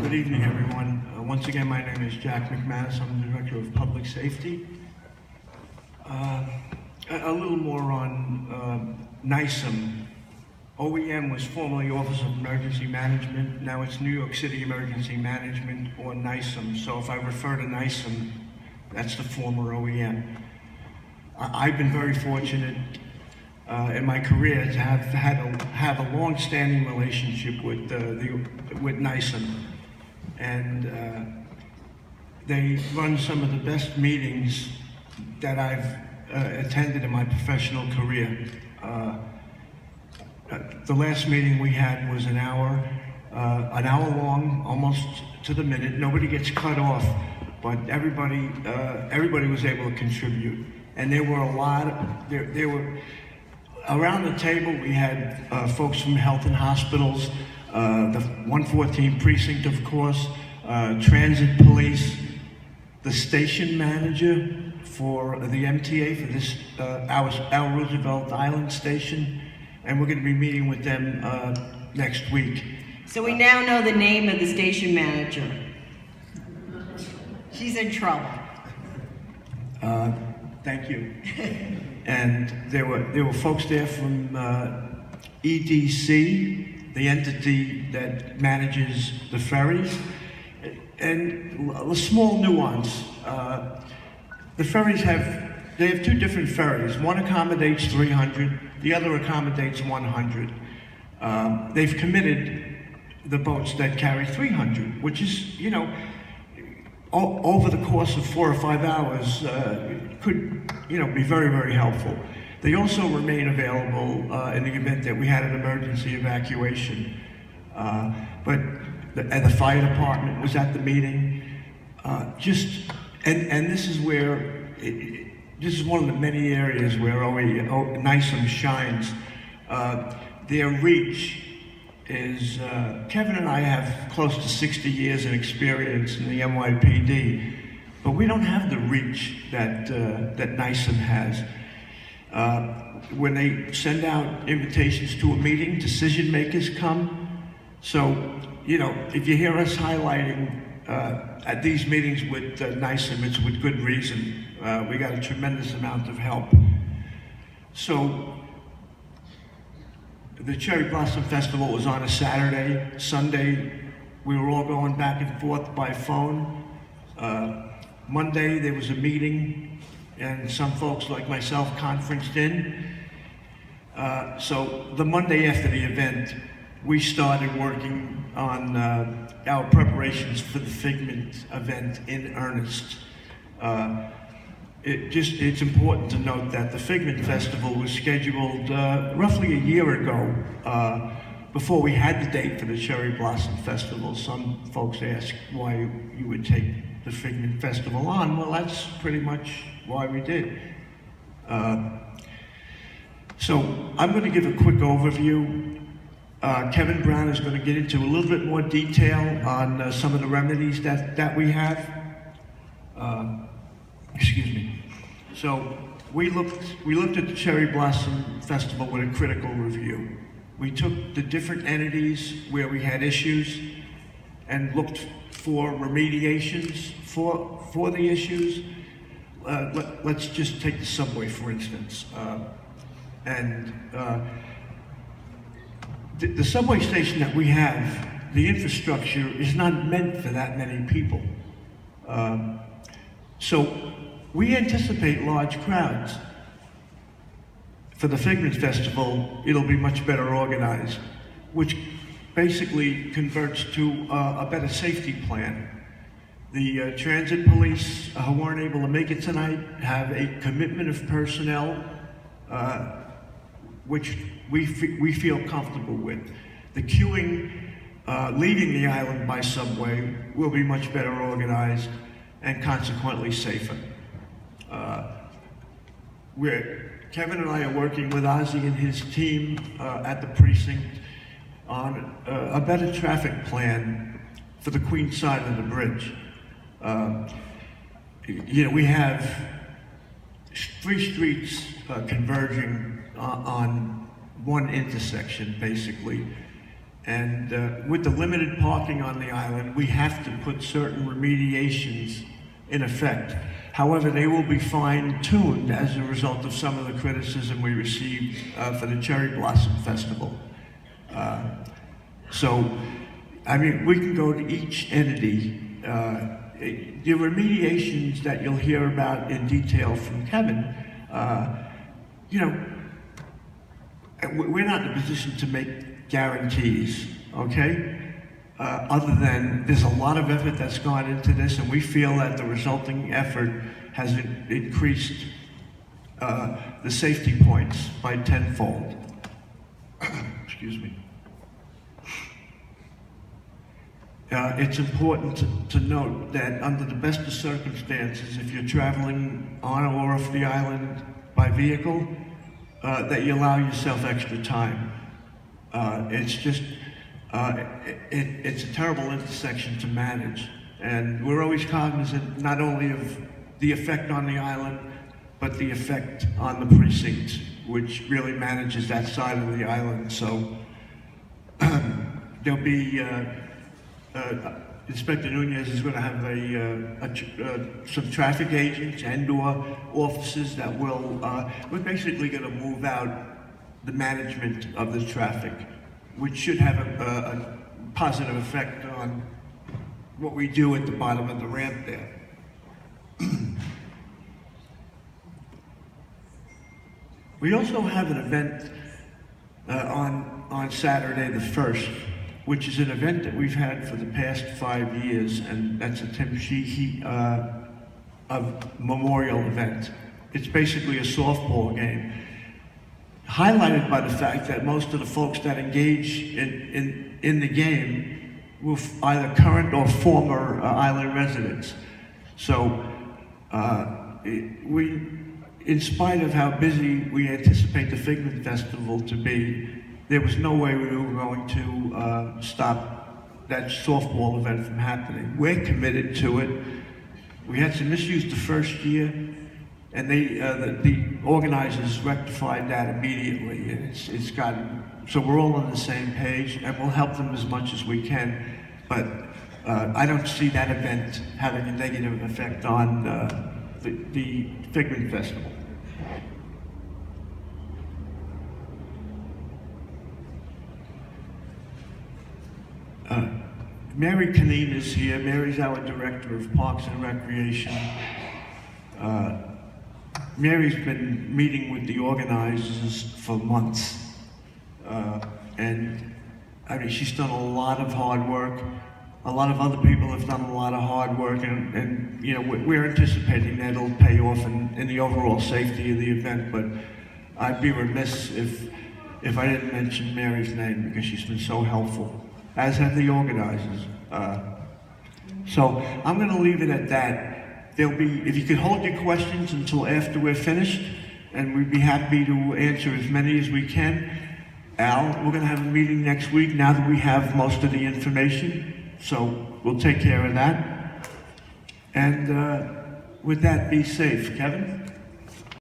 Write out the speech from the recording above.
Good evening, everyone. Once again, my name is Jack McManus. I'm the Director of Public Safety. A little more on NYCM. OEM was formerly Office of Emergency Management. Now it's New York City Emergency Management, or NYCM. So if I refer to NYCM, that's the former OEM. I've been very fortunate in my career to have a long-standing relationship with NYCM, and they run some of the best meetings that I've attended in my professional career. The last meeting we had was an hour long, almost to the minute. Nobody gets cut off, but everybody was able to contribute, and there were there were. Around the table, we had folks from health and hospitals, the 114 precinct, of course, transit police, the station manager for the MTA for this, our Roosevelt Island station, and we're going to be meeting with them next week. So we now know the name of the station manager. She's in trouble. Thank you. And there were folks there from EDC, the entity that manages the ferries, and a small nuance. The ferries have two different ferries. One accommodates 300, the other accommodates 100. They've committed the boats that carry 300, which is, you know, over the course of 4 or 5 hours, could, you know, be very, very helpful. They also remain available in the event that we had an emergency evacuation. But the fire department was at the meeting. And this is where, this is one of the many areas where NYCM shines. Their reach is, Kevin and I have close to 60 years of experience in the NYPD, but we don't have the reach that NYCM has. When they send out invitations to a meeting, decision makers come. So, you know, if you hear us highlighting at these meetings with NYCM, it's with good reason. We got a tremendous amount of help. So, the Cherry Blossom Festival was on a Saturday. Sunday, we were all going back and forth by phone. Monday, there was a meeting, and some folks like myself conferenced in. So the Monday after the event, we started working on our preparations for the Figment event in earnest. It's important to note that the Figment Festival was scheduled roughly a year ago, before we had the date for the Cherry Blossom Festival. Some folks ask why you would take the Figment Festival on. Well, that's pretty much why we did. So I'm going to give a quick overview. Kevin Brown is going to get into a little bit more detail on some of the remedies that we have. Excuse me. So we looked at the Cherry Blossom Festival with a critical review. We took the different entities where we had issues and looked for remediations for the issues. Let's just take the subway, for instance. The subway station that we have, the infrastructure is not meant for that many people. So we anticipate large crowds. For the Figment Festival, it'll be much better organized, which basically converts to a better safety plan. The transit police who weren't able to make it tonight have a commitment of personnel, which we feel comfortable with. The queuing leaving the island by subway will be much better organized and consequently safer. Kevin and I are working with Ozzy and his team at the precinct on a better traffic plan for the Queen side of the bridge. You know, we have 3 streets converging on one intersection, basically. And with the limited parking on the island, we have to put certain remediations in effect. However, they will be fine-tuned as a result of some of the criticism we received for the Cherry Blossom Festival. So, I mean, we can go to each entity. The remediations that you'll hear about in detail from Kevin, you know, we're not in a position to make guarantees, okay? Other than there's a lot of effort that's gone into this, and we feel that the resulting effort has increased the safety points by tenfold. Excuse me. It's important to note that under the best of circumstances, if you're traveling on or off the island by vehicle, that you allow yourself extra time. It's just, it's a terrible intersection to manage. And we're always cognizant not only of the effect on the island, but the effect on the precinct, which really manages that side of the island. So there'll be, Inspector Nunez is going to have some traffic agents and/or officers that will, we're basically going to move out the management of the traffic, which should have a positive effect on what we do at the bottom of the ramp there. We also have an event on Saturday the 1st, which is an event that we've had for the past 5 years, and that's a Tim Sheehy memorial event. It's basically a softball game, highlighted by the fact that most of the folks that engage in the game were either current or former island residents. So in spite of how busy we anticipate the Figment Festival to be, there was no way we were going to stop that softball event from happening. We're committed to it. We had some issues the first year, and the organizers rectified that immediately, and it's gotten, so we're all on the same page, and we'll help them as much as we can, but I don't see that event having a negative effect on the Figment Festival. Mary Canine is here. Mary's our Director of Parks and Recreation. Mary's been meeting with the organizers for months. And I mean, she's done a lot of hard work. A lot of other people have done a lot of hard work, and you know, we're anticipating that it'll pay off in the overall safety of the event, but I'd be remiss if I didn't mention Mary's name, because she's been so helpful, as have the organizers. So I'm going to leave it at that. There'll be, if you could hold your questions until after we're finished, and we'd be happy to answer as many as we can. Al, we're going to have a meeting next week now that we have most of the information, so we'll take care of that. And with that, be safe. Kevin?